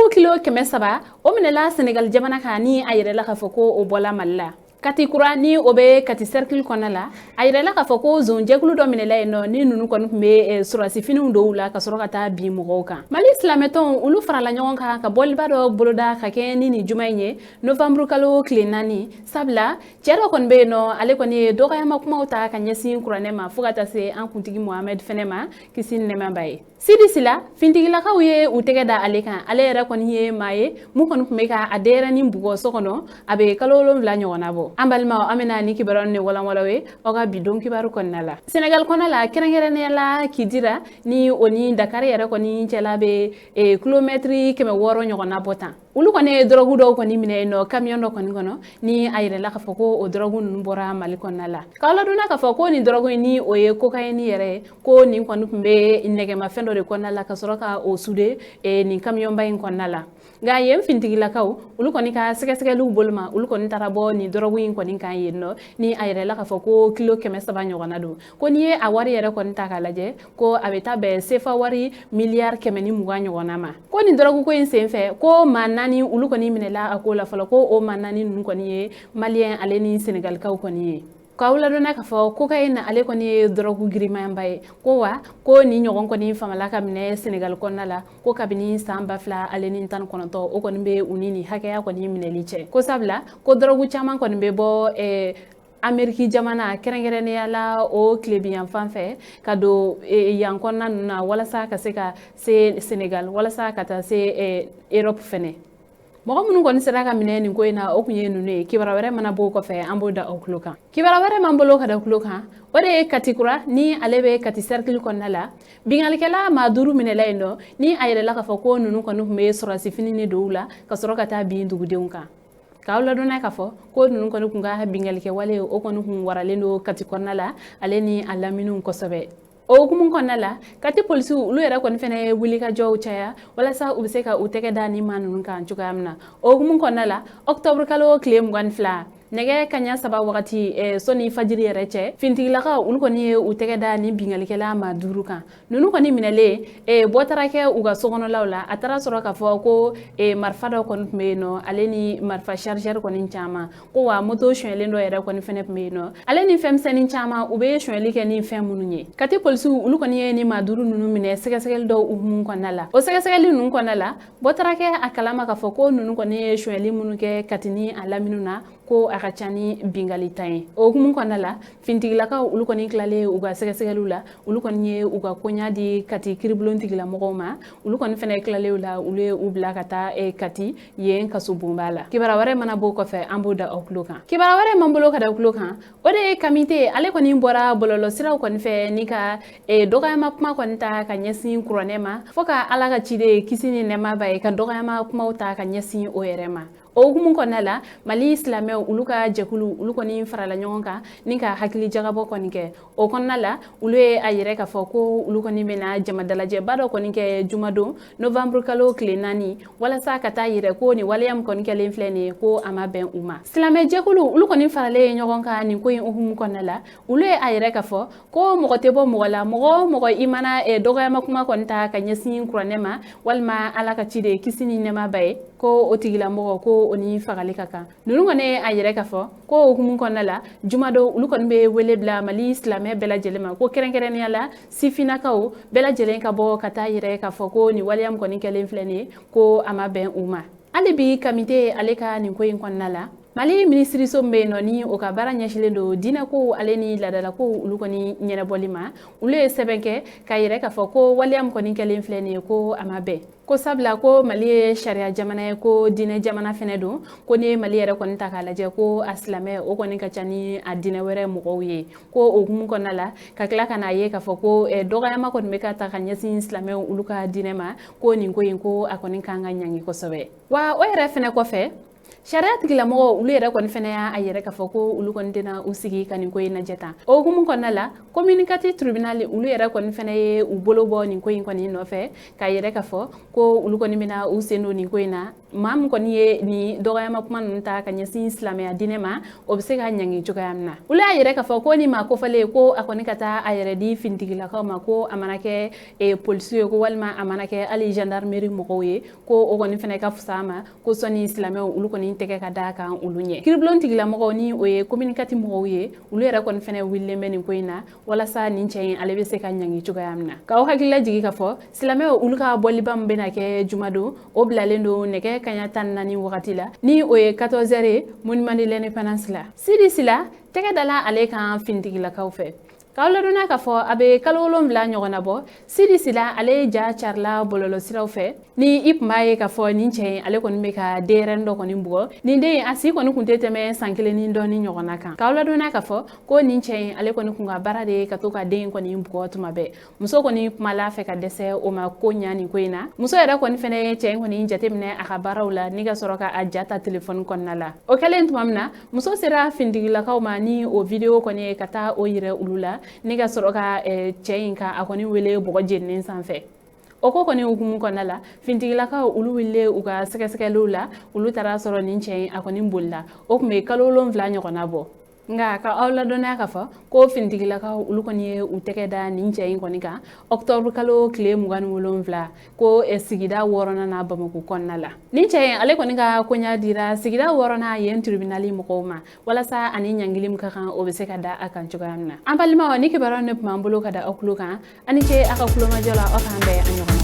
kilo 300 o minela Senegal jamana kan ni a yirala ka fɔ ko o bɔla Mali la. Kati kura ni o be kati cercle kɔnɔ la a yirala ka fɔ ko zone jɛkulu dɔ minɛla yen nɔ ni nunu kɔni tun be surasi finiw dɔw la ka sɔrɔ ka taa bin mɔgɔw kan. Mali silamɛtɔnw olu farala ɲɔgɔn kan ka bɔliba dɔ boloda ka kɛ ni juma in ye novembre kalo tile 4 sabula cɛ dɔ kɔni be yen nɔ ale kɔni ye dɔgɔyama kumaw ta ka ɲɛsin kuranɛ ma fo ka taa se an kuntigi Mohamed fɛnɛ ma kisi ni nɛɛma b'a ye. Sidi Sila fintigilakaw ye u tɛgɛ da ale kan ale yɛrɛ kɔni ye maa ye mun kɔni tun be ka a denyɛrɛnin bugɔ so kɔnɔ a be kalo 7 ɲɔgɔnna bɔ. An balimaw an bena ni kibaru ni walanwalaw ye aw ka bidon kibaru kɔnɔna la. Senegal kɔnɔ la kɛrɛnkɛrɛnnenya la Kidira ni o ni Dakar yɛrɛ kɔni cɛla be kilomɛtri 600 ɲɔgɔnna bɔ tan. Olu kɔni ye drogue dɔw kɔni minɛ yen nɔ camion dɔ kɔni kɔnɔ ni a yirala ka fɔ ko o drogue ninnu bɔra Mali kɔnɔna la. K'aw ladonna ka fɔ ko ni drogue ni o ye cocaïne yɛrɛ ye ko nin kɔni tun be nɛgɛmafɛn dɔ de kɔnɔna la ka sɔrɔ ka o sude nin camion ba in kɔnɔna la. Nga yen fintigilakaw olu kɔni ka sɛgɛsɛgɛliw boloma olu kɔni tara bɔ ni drogue in kɔni kan yen nɔ ni a yirala ka fɔ ko kilo 300 ɲɔgɔnna don. Ko ni ye a wari yɛrɛ kɔni ta ka lajɛ ko a be taa bɛn CFA wari miliyari 120 ɲɔgɔnna ma. Ko ni drogue ko in senfɛ ko maa 4 olu kɔni minɛla a ko la fɔlɔ ko o maa 4 ninnu kɔni ye malien ale ni senegalikaw kɔni ye. K'aw ladonna ka fɔ cocaïne ale kɔni ye drogue girimanba ye ko wa ko ni ɲɔgɔn kɔni famala ka minɛ Senegal kɔnɔna la ko kabini san 2019 o kɔni be u ni hakɛya kɔni minɛli cɛ. Ko sabula ko drogue caman kɔni be bɔ Ameriki jamana kɛrɛnkɛrɛnnenya la o tilebiyan fan fɛ ka don yan kɔnɔna ninnu na walasa ka se ka se Senegal walasa ka taa se Europe fɛnɛ. Mɔgɔ minnu kɔni sera ka minɛ nin ko in na o kun ye nunu ye. Kibara wɛrɛ mana bɔ kɔfɛ an b'o da aw tulo kan. Kibara wɛrɛ man bolo ka da tulo kan o de ye Katikura ni ale be kati cercle kɔnɔna la bingalikɛla maa 5 minɛla yen nɔ ni a yirala ka fɔ ko nunu kɔni tun be sɔrasi fini ni dɔw la ka sɔrɔ ka taa bin dugudenw kan. K'aw ladonna ka fɔ ko nunu kɔni kun ka bingalikɛ wale o kɔni kun waralen do kati kɔnɔna la ale ni a laminiw kosɛbɛ. O hukumu kɔnɔna la kati polisiw olu yɛrɛ kɔni fɛnɛ ye wulikajɔw caya walasa u be se ka u tɛgɛ da ni maa nunu kan cogoya min na. O hukumu kɔnɔna la octobre kalo tile 22 nɛgɛ kaɲa 3 wagati sɔni fajiri yɛrɛ cɛ fintigilakaw olu kɔni ye u tɛgɛ da ni bingalikɛla maa 5 kan. Nunu kɔni minɛlen bɔ taara kɛ u ka sokɔnɔlaw la a taara sɔrɔ ka fɔ ko marifa dɔ kɔni tun be yen nɔ ale ni marifa chargeur kɔni caman ko wa moto suɲɛlen dɔ yɛrɛ kɔni fɛnɛ tun be yen nɔ ale ni fɛnmisɛnnin caman u be suɲɛli kɛ ni fɛn minnu ye. Kati polisiw olu kɔni ye ni maa 5 nunu minɛ sɛgɛsɛgɛli dɔw hukumu kɔnɔna la. O sɛgɛsɛgɛli nunu kɔnɔna la bɔ taara kɛ a kalama ka fɔ ko nunu kɔni ye suɲɛli minnu kɛ kati ni a laminu na ko a ka ca ni bingali tan ye. O hukumu kɔnɔna la fintigilakaw olu kɔni tilalen u ka sɛgɛsɛgɛliw la olu kɔni ye u ka koɲa di kati kiribulon tigilamɔgɔw ma olu kɔni fɛnɛ tilalen la olu ye u bila ka taa kati yen kaso bonba la. Kibara wɛrɛ mana bɔ kɔfɛ an b'o da aw tulo kan. Kibara wɛrɛ man bolo ka da tulo kan o de ye Kamite ale kɔni bɔra bɔlɔlɔsiraw kɔni fɛ ni ka dɔgɔyama kuma kɔni ta ka ɲɛsin kuranɛ ma fo ka Ala ka ciden kisi ni nɛɛma b'a ye ka dɔgɔyama kumaw ta ka ɲɛsin o yɛrɛ ma. O hukumu kɔnɔna la Mali silamɛw olu ka jɛkulu olu kɔni farala ɲɔgɔn kan ni ka hakili jagabɔ kɔni kɛ. O kɔnɔna la olu ye a yɛrɛ ka fɔ ko olu kɔni bɛna jamadalajɛba dɔ kɔni kɛ jumadon novembre kalo tile 4 walasa ka taa yɛrɛ ko nin waleya min kɔni kɛlen filɛ nin ye ko a ma bɛn u ma. Silamɛ jɛkulu olu kɔni faralen ɲɔgɔn kan nin ko in hukumu kɔnɔna la olu ye a yɛrɛ ka fɔ ko mɔgɔ tɛ bɔ mɔgɔ la mɔgɔ i mana dɔgɔyama kuma kɔni ta ka ɲɛsin kuranɛ ma walima Ala ka ciden kisi ni nɛɛma b'a ye ko o tigilamɔgɔ ko o ni fagali ka kan. Nunu kɔni a yɛrɛ ka fɔ ko hukumu kɔnɔna la jumadon olu kɔni be wele bila Mali silamɛ bɛɛ lajɛlen ma ko kɛrɛnkɛrɛnnenya la sifinakaw bɛɛ lajɛlen ka bɔ ka taa yɛrɛ ka fɔ ko nin waleya min kɔni kɛlen filɛ nin ye ko a ma bɛn u ma. Hali bi Kamite ale ka nin ko in kɔnɔna la Mali ministriso min be yen nɔ ni o ka baara ɲɛsilen do diinɛkow ale ni laadalakow olu kɔni ɲɛnabɔli ma olu ye sɛbɛn kɛ ka yɛrɛ ka fɔ ko waleya min kɔni kɛlen filɛ nin ye ko a ma bɛn. Ko sabula ko Mali ye sariya jamana ye ko diinɛ jamana fɛnɛ don ko ni Mali yɛrɛ kɔni ta k'a lajɛ ko a silamɛ o kɔni ka ca ni a diinɛ wɛrɛ mɔgɔw ye. Ko o hukumu kɔnɔna la ka tila ka n'a ye ka fɔ ko dɔgɔyama kɔni be ka ta ka ɲɛsin silamɛw olu ka diinɛ ma ko nin ko in ko a kɔni kan ka ɲangi kosɛbɛ. Wa o yɛrɛ fɛnɛ kɔfɛ sariya tigilamɔgɔ olu yɛrɛ kɔni fɛnɛ y'a yɛrɛ ka fɔ ko olu kɔni tɛna u sigi ka nin ko in lajɛ tan. O hukumu kɔnɔna la communicatif tribunal olu yɛrɛ kɔni fɛnɛ ye u bolo bɔ nin ko in kɔni nɔfɛ ka yɛrɛ ka fɔ ko olu kɔni bɛna u sen don nin ko in na mam ko ni ni dogayama kuma nun ta ka ɲɛsin silamɛya diinɛ ma o bɛ se ka ɲangi cogoya min na olu y'a yɛrɛ k'a fɔ ko ni maa kofɔlen ko a kɔni ka taa a yɛrɛ di finitigilakaw ma ko a mana kɛ polisiw ye ko walima a mana kɛ hali gendarmerie mɔgɔw ye ko o kɔni fɛnɛ ka fisa ma ko sɔni silamɛw olu kɔni tɛgɛ ka da kan olu ɲɛ kiribulon tigilamɔgɔw ni o ye communicati mɔgɔw ye olu yɛrɛ kɔni fɛnɛ wililen bɛ nin ko in na walasa nin cɛ in ale bɛ se ka ɲangi cogoya min na k'aw hakilila jigi k'a fɔ silamɛw olu ka bɔliba min bɛna kɛ juma don o bilalen don nɛgɛ kaɲa 14 wagati la ni o ye 14 heures ye monument de l'indépendance la sidi sila tɛgɛ dala ale kan finitigilakaw fɛ k'aw ladonna k'a fɔ a bɛ kalo 7 ɲɔgɔnna bɔ sidi sila ale ja carila bɔlɔlɔ siraw fɛ ni i tun b'a ye k'a fɔ nin cɛ in ale kɔni bɛ ka denyɛrɛni dɔ kɔni bugɔ nin den a si kɔni tun tɛ tɛmɛ san 1 ni dɔɔni ɲɔgɔnna kan k'aw ladonna k'a fɔ ko nin cɛ in ale kɔni kun ka baara de ye ka to ka den kɔni bugɔ tuma bɛɛ muso kɔni kumala fɛ ka dɛsɛ o ma ko ɲa nin ko in na muso yɛrɛ kɔni fɛnɛ ye cɛ in kɔni jateminɛ a ka baaraw la ni ka sɔrɔ ka a ja ta telefɔni kɔnɔna la o kɛlen tuma min na muso sera finitigilakaw ma ni o video kɔni ye ka taa o yɛrɛ olu la ni ka sɔrɔ ka cɛ in ka a kɔni wele bɔgɔ jeninen sanfɛ o ko kɔni hukumu kɔnɔna la finitigilakaw olu wulile u ka sɛgɛsɛgɛliw la olu taara sɔrɔ nin cɛ in a kɔni bolila o tun bɛ kalo 7 ɲɔgɔnna bɔ nga ka aw ladɔnya k'a fɔ ko finitigilakaw olu kɔni ye u tɛgɛ da nin cɛ in kɔni kan octobre kalo tile 27 ko sigida 6nan na Bamako kɔnɔna la nin cɛ in ale kɔni ka koɲa dira sigida 6nan yen tribunali mɔgɔw ma walasa ani ɲangili min ka kan o bɛ se ka da a kan cogoya min na an balimaw ni kibaruyaw ne tun b'an bolo ka da aw tulo kan ani ce a ka kulomajɔ la aw k'an bɛn a ɲɔgɔn